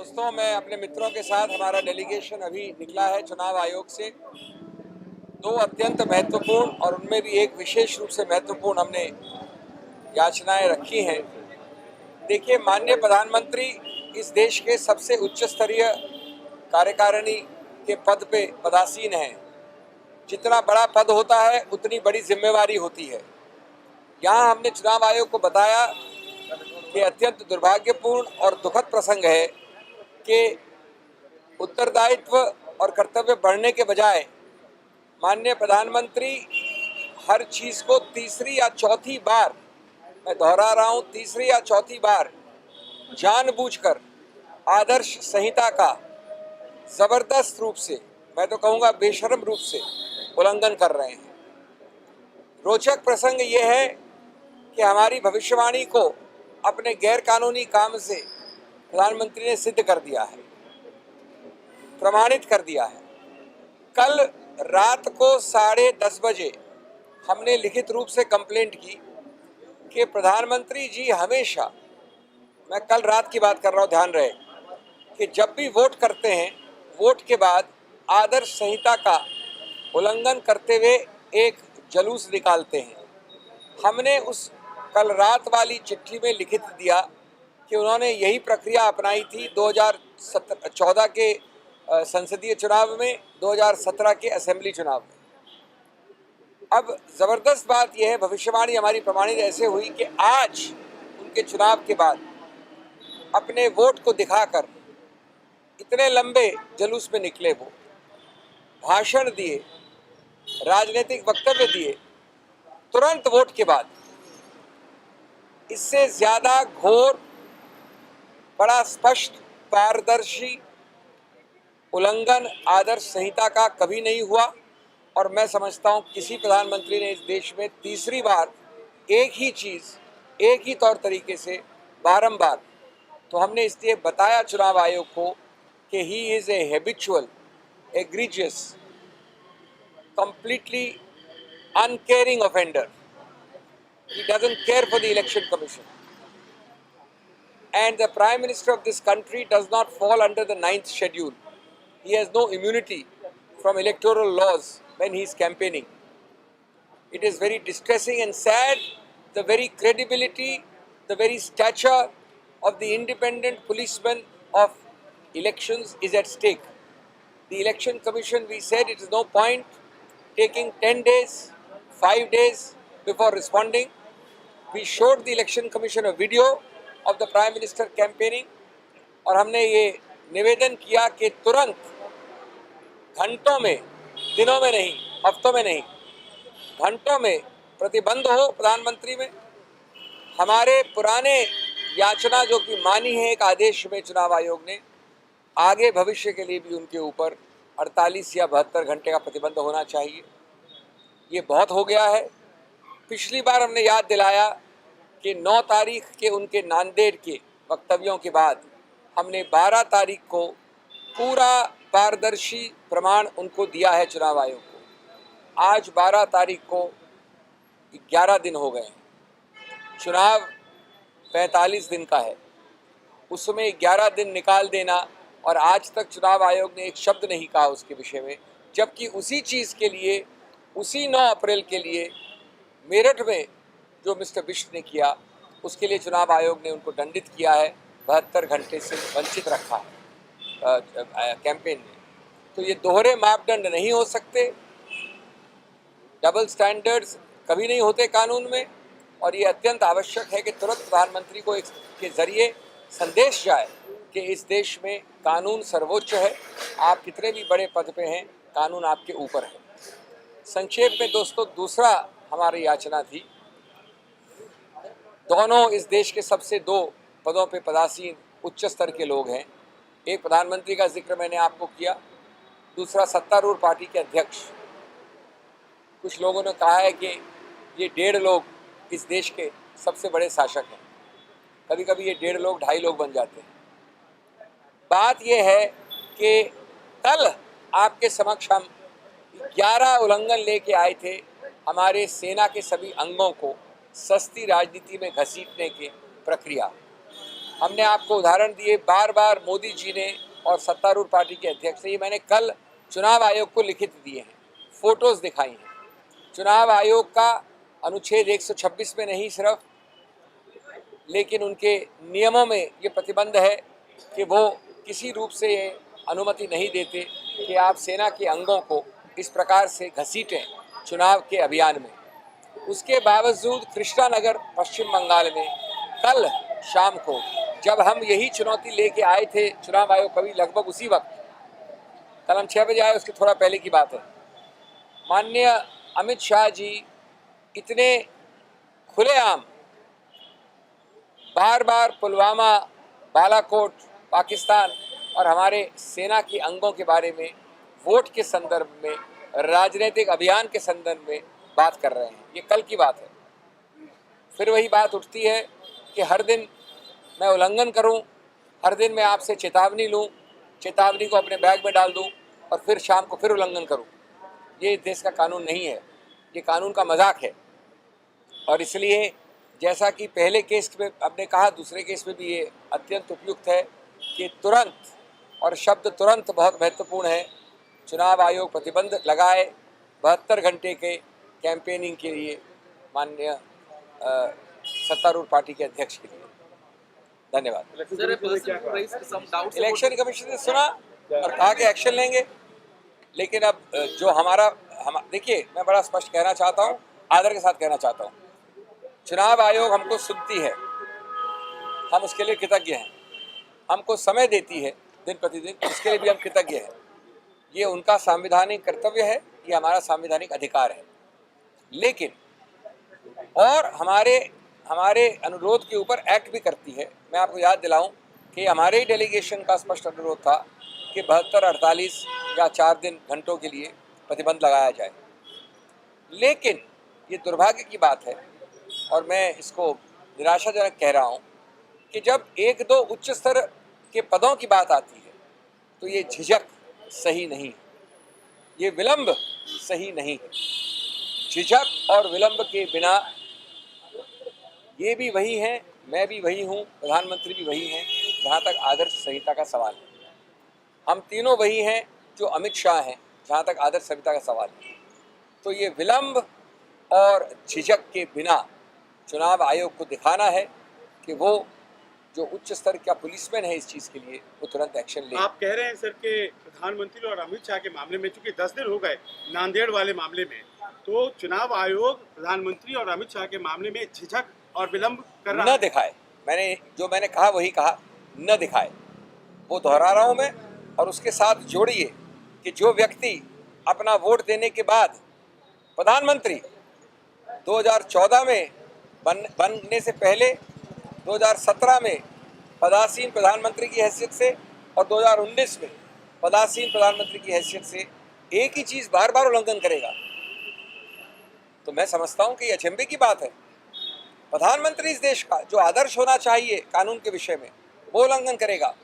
दोस्तों, मैं अपने मित्रों के साथ हमारा डेलीगेशन अभी निकला है चुनाव आयोग से। दो अत्यंत महत्वपूर्ण और उनमें भी एक विशेष रूप से महत्वपूर्ण हमने याचनाएं रखी हैं। देखिए, माननीय प्रधानमंत्री इस देश के सबसे उच्च स्तरीय कार्यकारिणी के पद पे पदासीन हैं। जितना बड़ा पद होता है उतनी बड़ी जिम्मेवारी होती है। यहाँ हमने चुनाव आयोग को बताया कि अत्यंत दुर्भाग्यपूर्ण और दुखद प्रसंग है कि उत्तरदायित्व और कर्तव्य बढ़ने के बजाय माननीय प्रधानमंत्री हर चीज को तीसरी या चौथी बार, मैं दोहरा रहा हूं, तीसरी या चौथी बार जानबूझकर आदर्श संहिता का जबरदस्त रूप से, मैं तो कहूंगा बेशर्म रूप से उल्लंघन कर रहे हैं। रोचक प्रसंग ये है कि हमारी भविष्यवाणी को अपने गैर कानूनी काम से प्रधानमंत्री ने सिद्ध कर दिया है, प्रमाणित कर दिया है। कल रात को 10:30 बजे हमने लिखित रूप से कंप्लेंट की कि प्रधानमंत्री जी हमेशा, मैं कल रात की बात कर रहा हूं, ध्यान रहे, कि जब भी वोट करते हैं, वोट के बाद आदर्श संहिता का उल्लंघन करते हुए एक जुलूस निकालते हैं। हमने उस कल रात वाली चिट्ठी में लिखित दिया कि उन्होंने यही प्रक्रिया अपनाई थी 2014 के संसदीय चुनाव में, 2017 के असेंबली चुनाव में। अब जबरदस्त बात यह है, भविष्यवाणी हमारी प्रमाणित ऐसे हुई कि आज उनके चुनाव के बाद अपने वोट को दिखाकर इतने लंबे जुलूस में निकले, वो भाषण दिए, राजनीतिक वक्तव्य दिए तुरंत वोट के बाद। इससे ज्यादा घोर, बड़ा स्पष्ट, पारदर्शी उल्लंघन आदर्श संहिता का कभी नहीं हुआ। और मैं समझता हूं किसी प्रधानमंत्री ने इस देश में तीसरी बार एक ही चीज, एक ही तौर तरीके से बारंबार, तो हमने इसलिए बताया चुनाव आयोग को कि he is a habitual, egregious, completely uncaring offender. He doesn't care for the election commission. And the Prime Minister of this country does not fall under the 9th schedule. He has no immunity from electoral laws when he is campaigning. It is very distressing and sad. The very credibility, the very stature of the independent policeman of elections is at stake. The election commission, we said it is no point taking 10 days, 5 days before responding. We showed the election commission a video of the Prime Minister campaigning और हमने ये निवेदन किया कि तुरंत, घंटों में, दिनों में नहीं, हफ्तों में नहीं, घंटों में प्रतिबंध हो प्रधानमंत्री में। हमारे पुराने याचना जो कि मानी है एक आदेश में चुनाव आयोग ने, आगे भविष्य के लिए भी उनके ऊपर 48 या 72 घंटे का प्रतिबंध होना चाहिए। ये बहुत हो गया है। पिछली बार हमने याद दिलाया कि 9 तारीख के उनके नांदेड़ के वक्तव्यों के बाद हमने 12 तारीख को पूरा पारदर्शी प्रमाण उनको दिया है चुनाव आयोग को। आज 12 तारीख को 11 दिन हो गए। चुनाव 45 दिन का है, उसमें 11 दिन निकाल देना और आज तक चुनाव आयोग ने एक शब्द नहीं कहा उसके विषय में, जबकि उसी चीज़ के लिए, उसी 9 अप्रैल के लिए मेरठ में जो मिस्टर बिष्ट ने किया, उसके लिए चुनाव आयोग ने उनको दंडित किया है, 72 घंटे से वंचित रखा है कैंपेन में। तो ये दोहरे मापदंड नहीं हो सकते, डबल स्टैंडर्ड्स कभी नहीं होते कानून में। और ये अत्यंत आवश्यक है कि तुरंत प्रधानमंत्री को एक के जरिए संदेश जाए कि इस देश में कानून सर्वोच्च है। आप कितने भी बड़े पद पे हैं, कानून आपके ऊपर है। संक्षेप में दोस्तों, दूसरा हमारी याचना थी, दोनों इस देश के सबसे 2 पदों पे पदासीन उच्च स्तर के लोग हैं। एक प्रधानमंत्री का जिक्र मैंने आपको किया, दूसरा सत्तारूढ़ पार्टी के अध्यक्ष। कुछ लोगों ने कहा है कि ये 1.5 लोग इस देश के सबसे बड़े शासक हैं। कभी कभी ये 1.5 लोग 2.5 लोग बन जाते हैं। बात यह है कि कल आपके समक्ष हम 11 उल्लंघन लेके आए थे हमारे सेना के सभी अंगों को सस्ती राजनीति में घसीटने की प्रक्रिया। हमने आपको उदाहरण दिए बार बार, मोदी जी ने और सत्तारूढ़ पार्टी के अध्यक्ष ने। ये मैंने कल चुनाव आयोग को लिखित दिए हैं, फोटोज दिखाई हैं। चुनाव आयोग का अनुच्छेद 126 में नहीं सिर्फ, लेकिन उनके नियमों में ये प्रतिबंध है कि वो किसी रूप से ये अनुमति नहीं देते कि आप सेना के अंगों को इस प्रकार से घसीटें चुनाव के अभियान में। उसके बावजूद कृष्णानगर पश्चिम बंगाल में कल शाम को जब हम यही चुनौती लेके आए थे चुनाव आयोग कभी लगभग उसी वक्त, कल हम 6 बजे आए, उसके थोड़ा पहले की बात है, माननीय अमित शाह जी इतने खुलेआम बार बार पुलवामा, बालाकोट, पाकिस्तान और हमारे सेना के अंगों के बारे में, वोट के संदर्भ में, राजनीतिक अभियान के संदर्भ में बात कर रहे हैं। ये कल की बात है। फिर वही बात उठती है कि हर दिन मैं उल्लंघन करूं, हर दिन मैं आपसे चेतावनी लूं, चेतावनी को अपने बैग में डाल दूं और फिर शाम को फिर उल्लंघन करूं। ये देश का कानून नहीं है, ये कानून का मजाक है। और इसलिए जैसा कि पहले केस में आपने कहा, दूसरे केस में भी ये अत्यंत उपयुक्त है कि तुरंत, और शब्द तुरंत बहुत महत्वपूर्ण है, चुनाव आयोग प्रतिबंध लगाए 72 घंटे के कैंपेनिंग के लिए माननीय सत्तारूढ़ पार्टी के अध्यक्ष के लिए। धन्यवाद। इलेक्शन कमीशन ने सुना और कहा कि एक्शन लेंगे, लेकिन अब जो हम देखिए, मैं बड़ा स्पष्ट कहना चाहता हूँ, आदर के साथ कहना चाहता हूँ, चुनाव आयोग हमको सुनती है, हम उसके लिए कृतज्ञ हैं, हमको समय देती है दिन प्रतिदिन, उसके लिए भी हम कृतज्ञ हैं। ये उनका संवैधानिक कर्तव्य है, ये हमारा संवैधानिक अधिकार है। लेकिन और हमारे अनुरोध के ऊपर एक्ट भी करती है। मैं आपको याद दिलाऊं कि हमारे ही डेलीगेशन का स्पष्ट अनुरोध था कि 72, 48 या 4 दिन घंटों के लिए प्रतिबंध लगाया जाए। लेकिन ये दुर्भाग्य की बात है और मैं इसको निराशाजनक कह रहा हूँ कि जब 1-2 उच्च स्तर के पदों की बात आती है तो ये झिझक सही नहीं है, ये विलंब सही नहीं है। झिझक और विलंब के बिना ये भी वही हैं, मैं भी वही हूँ, प्रधानमंत्री भी वही हैं, जहाँ तक आदर्श संहिता का सवाल है। हम तीनों वही हैं जो अमित शाह हैं, जहाँ तक आदर्श संहिता का सवाल है। तो ये विलंब और झिझक के बिना चुनाव आयोग को दिखाना है कि वो जो उच्च स्तर का पुलिसमैन है इस चीज़ के लिए, वो तुरंत एक्शन ले। आप कह रहे हैं सर कि प्रधानमंत्री और अमित शाह के मामले में, चूंकि 10 दिन हो गए नांदेड़ वाले मामले में, तो चुनाव आयोग प्रधानमंत्री और अमित शाह के मामले में झिझक और विलंब कर रहा न दिखाए। मैंने कहा वही कहा, न दिखाए, वो दोहरा रहा हूं मैं। और उसके साथ जोड़िए कि जो व्यक्ति अपना वोट देने के बाद प्रधानमंत्री 2014 में बनने से पहले, 2017 में पदासीन प्रधानमंत्री की हैसियत से और 2019 में पदासीन प्रधानमंत्री की हैसियत से एक ही चीज बार बार उल्लंघन करेगा, तो मैं समझता हूं कि यह अचंभे की बात है। प्रधानमंत्री इस देश का जो आदर्श होना चाहिए कानून के विषय में, वो उल्लंघन करेगा,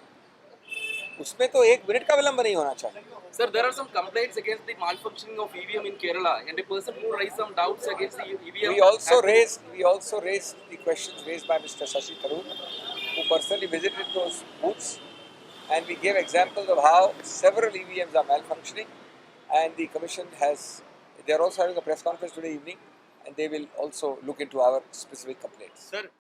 उसमें तो 1 मिनट का विलंब नहीं होना चाहिए। Sir, there are some complaints against the malfunctioning of EVM in Kerala, and a person who raised some doubts against the EVM. We also raised the questions raised by Mr. Shashi Tharoor, who personally visited those booths, and we gave examples of how several EVMs are malfunctioning, and the commission they are also having a press conference today evening, and they will also look into our specific complaints. Sir,